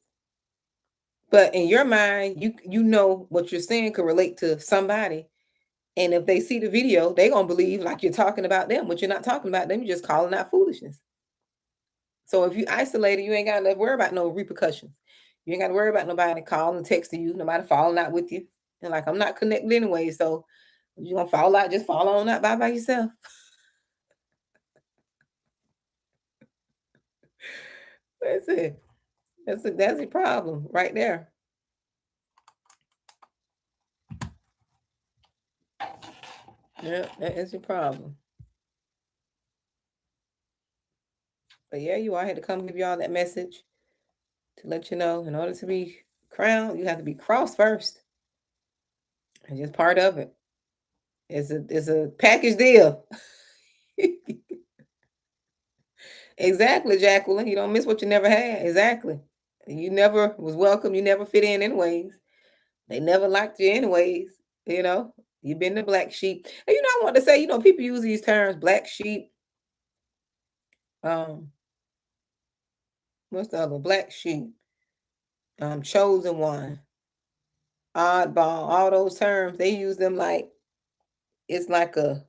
But in your mind, you know what you're saying could relate to somebody, and if they see the video, they're gonna believe like you're talking about them, but you're not talking about them. You're just calling out foolishness. So if you isolated, you ain't got to worry about no repercussions. You ain't got to worry about nobody calling, texting you, nobody falling out with you. And like I'm not connected anyway, so you gonna fall out, just fall on out by yourself. That's it. That's a problem right there. Yeah, that is your problem. But yeah, you all had to come give y'all that message to let you know in order to be crowned, you have to be crossed first. It's just part of it. It's a package deal. Exactly, Jacqueline. You don't miss what you never had. Exactly. You never was welcome. You never fit in anyways. They never liked you anyways. You know, you've been the black sheep. And I want to say, people use these terms, black sheep. Um, what's the other? Black sheep, chosen one, oddball, all those terms, they use them like it's like a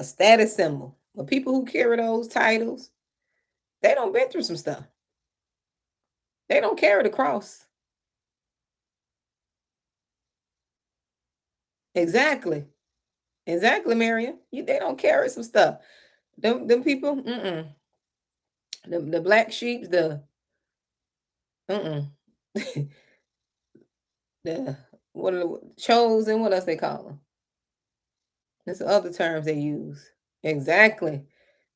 status symbol. But people who carry those titles, they don't been through some stuff. They don't carry the cross. Exactly. Exactly, Marion. They don't carry some stuff. Them people, the black sheep, mm-mm. the what are the chosen? What else they call them? There's other terms they use. Exactly.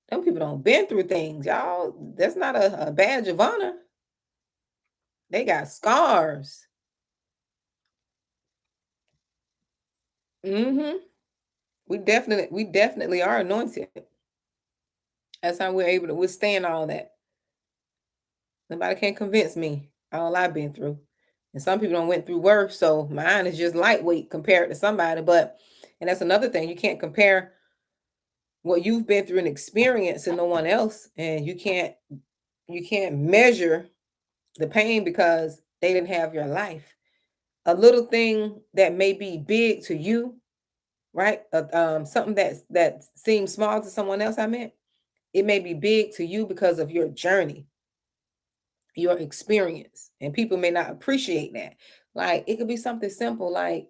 Them people don't been through things, y'all. That's not a badge of honor. They got scars. Mm-hmm. We definitely are anointed. That's how we're able to withstand all that. Nobody can convince me all I've been through. And some people don't went through worse, so mine is just lightweight compared to somebody. And that's another thing. You can't compare what you've been through and experience to no one else. And you can't measure the pain because they didn't have your life. A little thing that may be big to you, right? Something that seems small to someone else, I meant, it may be big to you because of your journey, your experience, and people may not appreciate that. Like it could be something simple like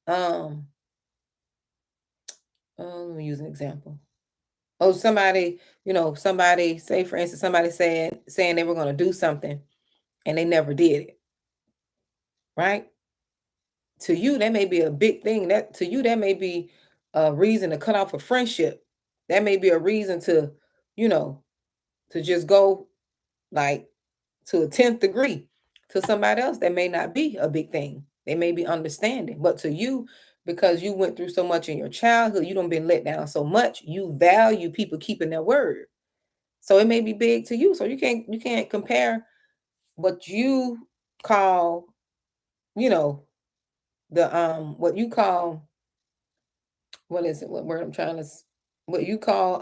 um let me use an example. Oh, somebody say for instance, somebody said saying they were going to do something and they never did it, right? To you that may be a big thing. That to you that may be a reason to cut off a friendship. That may be a reason you know to just go like to a 10th degree. To somebody else that may not be a big thing. They may be understanding, but to you, because you went through so much in your childhood, you don't been let down so much, you value people keeping their word. So it may be big to you. So you can't compare what you call, you know, the what you call, what is it? What word I'm trying to what you call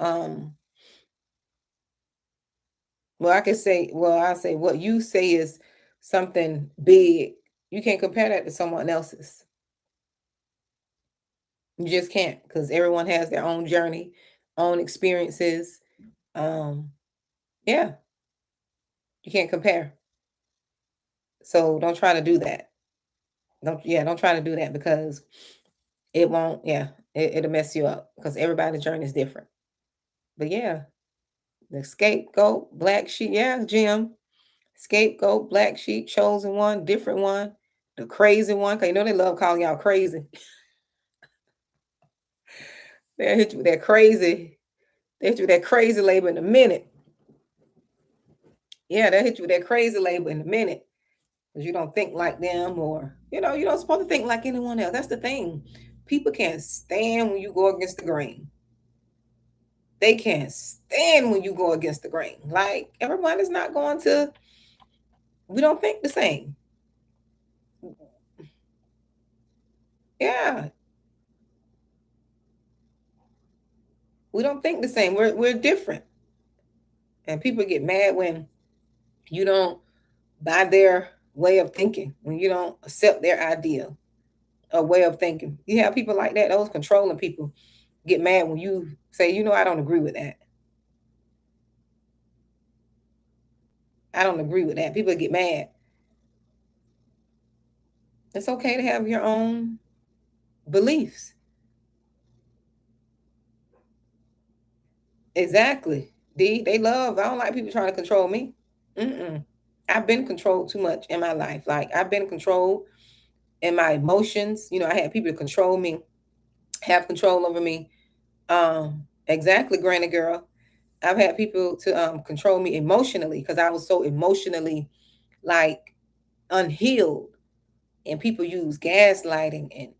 well, I can say, well, I say what you say is something big. You can't compare that to someone else's. You just can't because everyone has their own journey, own experiences. Um, Yeah, you can't compare. So don't try to do that. Don't try to do that because it won't, yeah, it'll mess you up because everybody's journey is different. But yeah, the scapegoat, black sheep, yeah, Jim. Scapegoat, black sheep, chosen one, different one, the crazy one. Cause you know they love calling y'all crazy. They'll hit you with that crazy. They hit you with that crazy label in a minute. Yeah, they'll hit you with that crazy label in a minute. Because you don't think like them, or you don't supposed to think like anyone else. That's the thing. People can't stand when you go against the grain. They can't stand when you go against the grain. Like everyone is not going to, we don't think the same. Yeah, we don't think the same. We're different. And people get mad when you don't buy their way of thinking, when you don't accept their idea or way of thinking. You have people like that, those controlling people get mad when you say, I don't agree with that. I don't agree with that. People get mad. It's okay to have your own beliefs. Exactly. They love, I don't like people trying to control me. Mm-mm. I've been controlled too much in my life. Like I've been controlled in my emotions. I had people to control me, have control over me. Exactly, granny girl. I've had people to control me emotionally because I was so emotionally like unhealed, and people use gaslighting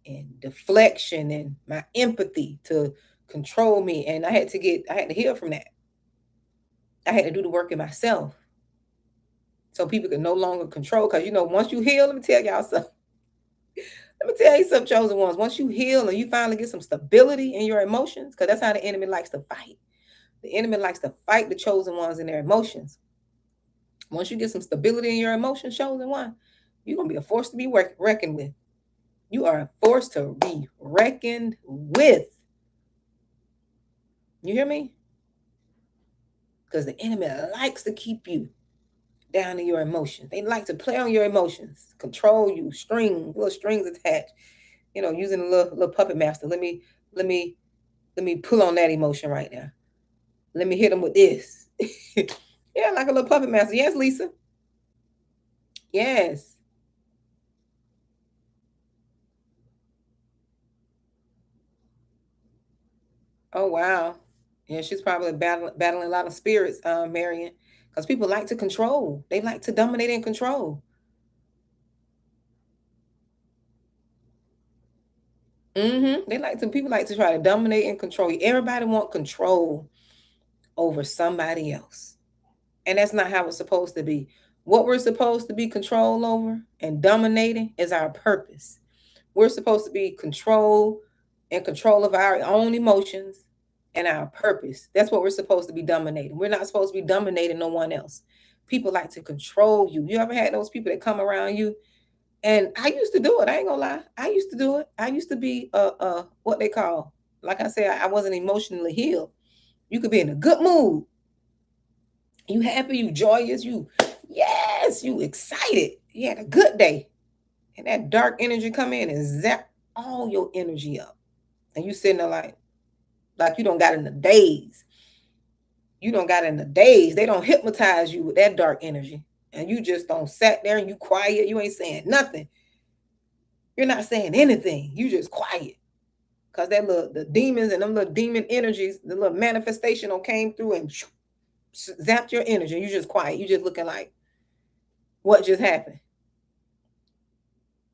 and deflection and my empathy to control me, and I had to heal from that. I had to do the work in myself so people could no longer control. Because once you heal, let me tell y'all something. Let me tell you some chosen ones. Once you heal and you finally get some stability in your emotions, because that's how the enemy likes to fight. The enemy likes to fight the chosen ones in their emotions. Once you get some stability in your emotions, chosen one, you're gonna be a force to be reckoned with. You are a force to be reckoned with. You hear me? Because the enemy likes to keep you down in your emotions. They like to play on your emotions, control you, little strings attached. Using a little puppet master. Let me let me pull on that emotion right now. Let me hit them with this. Yeah, like a little puppet master. Yes, Lisa. Yes. Oh wow. Yeah, she's probably battling a lot of spirits, Marion, because people like to control. They like to dominate and control. They like to People like to try to dominate and control you. Everybody want control over somebody else, and that's not how it's supposed to be. What we're supposed to be control over and dominating is our purpose. We're supposed to be control of our own emotions and our purpose. That's what we're supposed to be dominating. We're not supposed to be dominating no one else. People like to control you. You ever had those people that come around you? And I used to do it. I ain't gonna lie. I used to do it. I used to be what they call, like I said, I wasn't emotionally healed. You could be in a good mood. You happy, you joyous, you excited. You had a good day. And that dark energy come in and zap all your energy up. And you sitting there like you don't got in the days. You don't got in the days. They don't hypnotize you with that dark energy. And you just don't sat there and you quiet. You ain't saying nothing. You're not saying anything. You just quiet. Cause the demons and them little demon energies, the little manifestation came through and zapped your energy. You just quiet. You just looking like, what just happened?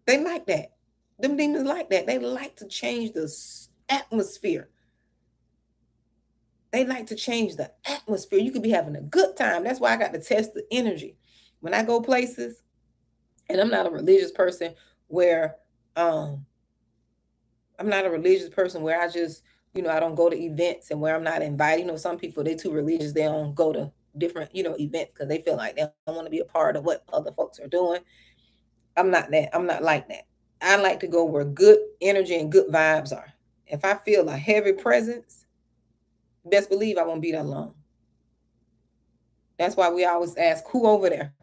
They like that. Them demons like that. They like to change the atmosphere. They like to change the atmosphere. You could be having a good time. That's why I got to test the energy. When I go places, and I'm not a religious person where um I'm not a religious person where I just, I don't go to events and where I'm not invited. Some people they too religious, they don't go to different, events because they feel like they don't want to be a part of what other folks are doing. I'm not that. I'm not like that. I like to go where good energy and good vibes are. If I feel a heavy presence, best believe I won't be that long. That's why we always ask, who over there?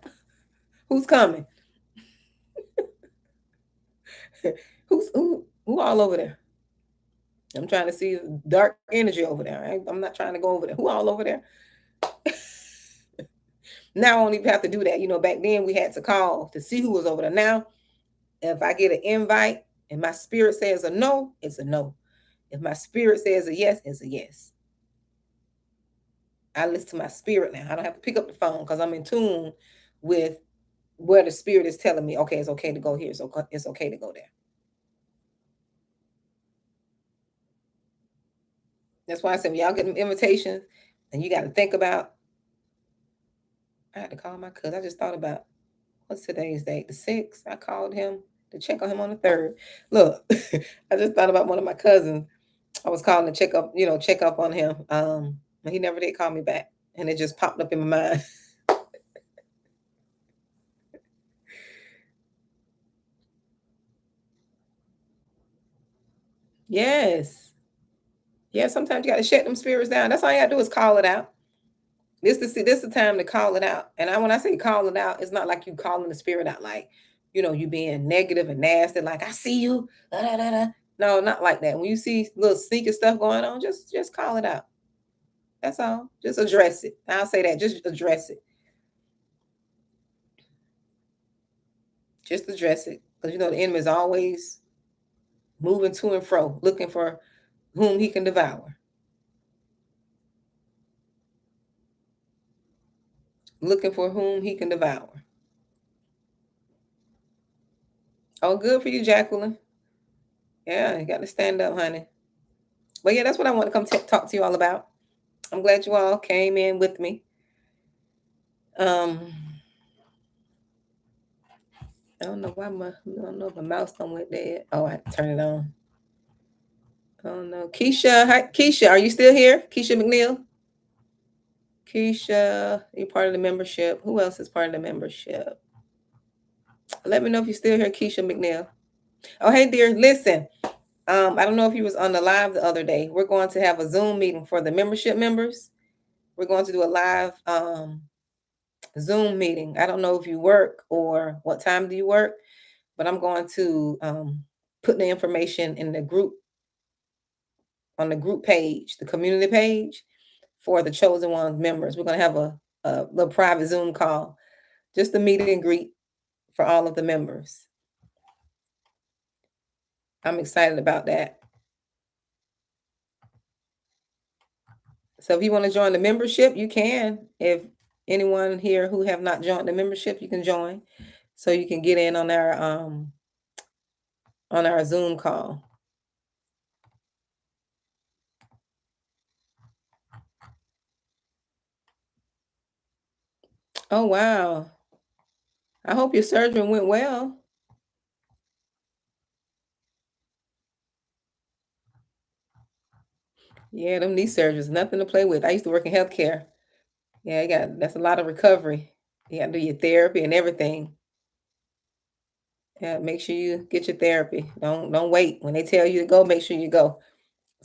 Who's coming? Who all over there? I'm trying to see dark energy over there. I'm not trying to go over there. Who all over there? Now I don't even have to do that. Back then we had to call to see who was over there. Now, if I get an invite and my spirit says a no, it's a no. If my spirit says a yes, it's a yes. I listen to my spirit now. I don't have to pick up the phone because I'm in tune with where the spirit is telling me, okay, it's okay to go here. So it's okay to go there. That's why I said, when y'all get them invitations and you got to think about, I had to call my cousin. I just thought about, what's today's date? The 6th. I called him to check on him on the 3rd. Look, I just thought about one of my cousins. I was calling to check up on him. But he never did call me back. And it just popped up in my mind. Yes. Yeah, sometimes you got to shut them spirits down. That's all you got to do is call it out. This is the time to call it out. And when I say call it out, it's not like you calling the spirit out like, you being negative and nasty, like I see you. Da, da, da, da. No, not like that. When you see little sneaky stuff going on, just call it out. That's all. Just address it. I'll say that. Just address it. Just address it. Because the enemy is always moving to and fro, looking for whom he can devour. Looking for whom he can devour. Oh, good for you, Jacqueline. Yeah, you got to stand up, honey. But yeah, that's what I want to come talk to you all about. I'm glad you all came in with me. Um, I don't know why I don't know if my mouse don't went dead. Oh, I have to turn it on. Oh no, Keisha, hi, Keisha, are you still here? Keisha McNeil. Keisha, you're part of the membership. Who else is part of the membership? Let me know if you're still here, Keisha McNeil. Oh, hey dear, listen. I don't know if you was on the live the other day. We're going to have a Zoom meeting for the membership members. We're going to do a live Zoom meeting. I don't know if you work or what time do you work, but I'm going to put the information in the group, on the group page, the community page for the Chosen Ones members. We're going to have a little private Zoom call, just a meet and greet for all of the members. I'm excited about that. So if you want to join the membership, you can. If anyone here who have not joined the membership, you can join, so you can get in on our Zoom call. Oh wow. I hope your surgery went well. Yeah, them knee surgeries, nothing to play with. I used to work in healthcare. Yeah, that's a lot of recovery. You got to do your therapy and everything. Yeah, make sure you get your therapy. Don't wait. When they tell you to go, make sure you go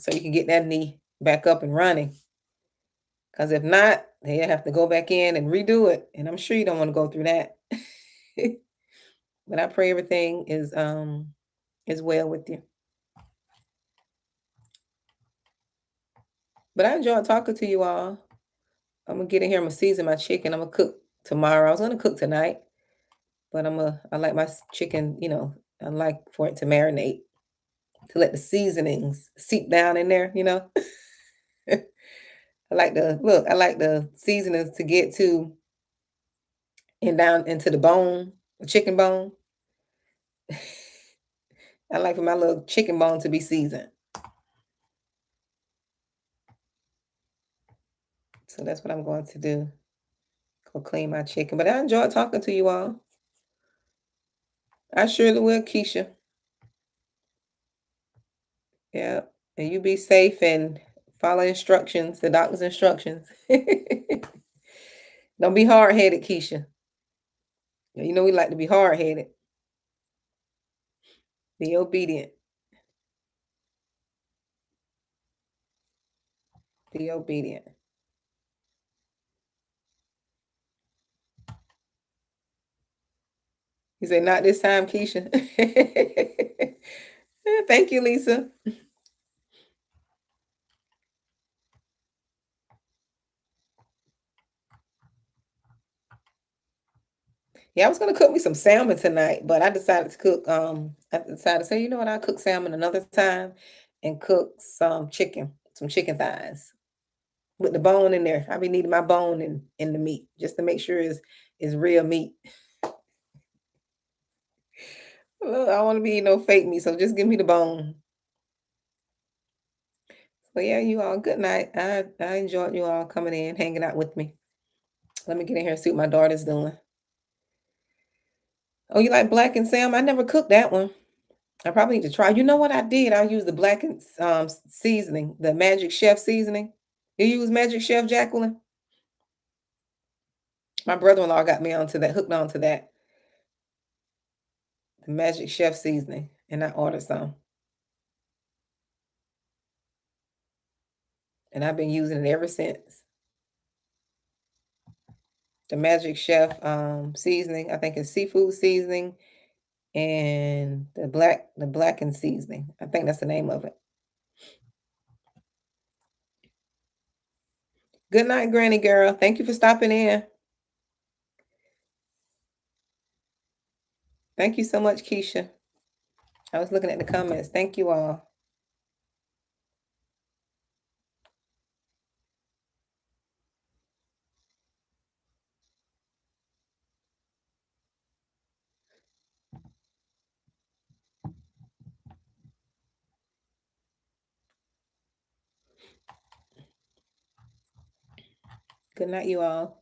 so you can get that knee back up and running. Because if not, they have to go back in and redo it. And I'm sure you don't want to go through that. But I pray everything is well with you. But I enjoyed talking to you all. I'm gonna get in here. I'm gonna season my chicken. I'm gonna cook tomorrow. I was gonna cook tonight, but I like my chicken. I like for it to marinate, to let the seasonings seep down in there. I like the seasonings to get to and down into the bone, the chicken bone. I like for my little chicken bone to be seasoned. So that's what I'm going to do. Go clean my chicken. But I enjoyed talking to you all. I surely will, Keisha. Yeah. And you be safe and follow instructions, the doctor's instructions. Don't be hard headed, Keisha. We like to be hard headed. Be obedient. Be obedient. He said, "Not this time, Keisha." Thank you, Lisa. Yeah, I was gonna cook me some salmon tonight, but I decided to say, you know what, I'll cook salmon another time and cook some chicken thighs with the bone in there. I be needing my bone in the meat just to make sure it's real meat. Well, I don't want to be eating no fake meat, so just give me the bone. So yeah, you all good night. I enjoyed you all coming in, hanging out with me. Let me get in here and see what my daughter's doing. Oh, you like black and salmon? I never cooked that one. I probably need to try. You know what I did? I used the blackened seasoning, the Magic Chef seasoning. You use Magic Chef, Jacqueline? My brother-in-law got me onto that, hooked onto that, the Magic Chef seasoning, and I ordered some, and I've been using it ever since. The Magic Chef seasoning, I think it's seafood seasoning, and the blackened seasoning. I think that's the name of it. Good night, Granny girl. Thank you for stopping in. Thank you so much, Keisha. I was looking at the comments. Thank you all. Good night, you all.